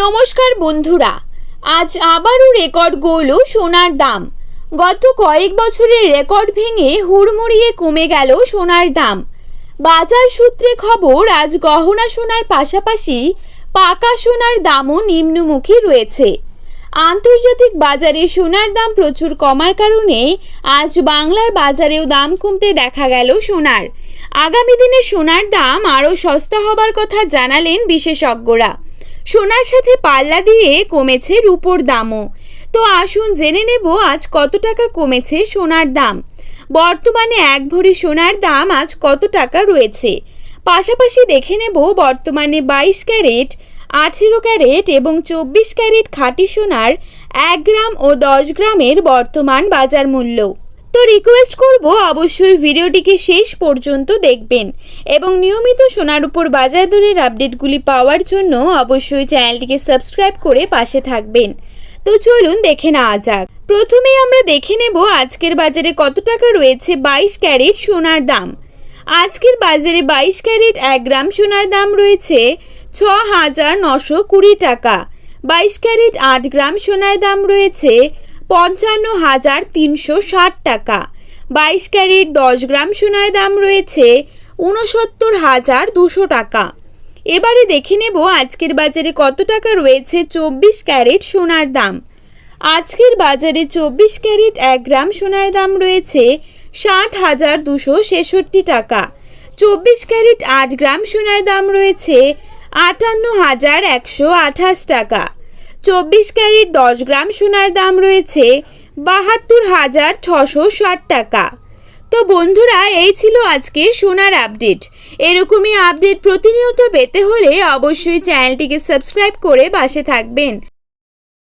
নমস্কার বন্ধুরা, আজ আবারও রেকর্ড গড়ল সোনার দাম। গত কয়েক বছরের রেকর্ড ভেঙে হুড়মুড়িয়ে কমে গেল সোনার দাম। বাজার সূত্রে খবর, আজ গহনা সোনার পাশাপাশি পাকা সোনার দামও নিম্নমুখী রয়েছে। আন্তর্জাতিক বাজারে সোনার দাম প্রচুর কমার কারণে আজ বাংলার বাজারেও দাম কমতে দেখা গেল সোনার। আগামী দিনে সোনার দাম আরও সস্তা হবার কথা জানালেন বিশেষজ্ঞরা। সোনার সাথে পাল্লা দিয়ে কমেছে রূপোর দামও। তো আসুন জেনে নেব আজ কত টাকা কমেছে সোনার দাম। বর্তমানে এক ভরি সোনার দাম আজ কত টাকা রয়েছে। পাশাপাশি দেখে নেব বর্তমানে 22 ক্যারেট, 18 ক্যারেট এবং 24 ক্যারেট খাঁটি সোনার 1 গ্রাম ও 10 গ্রামের বর্তমান বাজার মূল্য। তো রিকোয়েস্ট করব অবশ্যই ভিডিওটিকে শেষ পর্যন্ত দেখবেন এবং নিয়মিত সোনার উপর বাজার দরের আপডেটগুলি পাওয়ার জন্য অবশ্যই চ্যানেলটিকে সাবস্ক্রাইব করে পাশে থাকবেন। তো চলুন দেখে নেওয়া যাক। প্রথমেই আমরা দেখে নেব আজকের বাজারে কত টাকা রয়েছে 22 ক্যারেট সোনার দাম। আজকের বাজারে 22 ক্যারেট 1 গ্রাম সোনার দাম রয়েছে 6,920 টাকা। 22 ক্যারেট 8 গ্রাম সোনার দাম রয়েছে 55,360 টাকা। 22 ক্যারেট 10 গ্রাম সোনার দাম রয়েছে 69,200 টাকা। এবারে দেখে নেব আজকের বাজারে কত টাকা রয়েছে 24 ক্যারেট সোনার দাম। আজকের বাজারে 24 ক্যারেট 1 গ্রাম সোনার দাম রয়েছে 60,266 টাকা। 24 ক্যারেট 8 গ্রাম সোনার দাম রয়েছে 58,128 টাকা। 24 ক্যারেট 10 গ্রাম সোনার দাম রয়েছে 72,660 টাকা। তো বন্ধুরা, এই ছিল আজকে সোনার আপডেট। এরকমই আপডেট প্রতিনিয়ত পেতে হলে অবশ্যই চ্যানেলটিকে সাবস্ক্রাইব করে পাশে থাকবেন।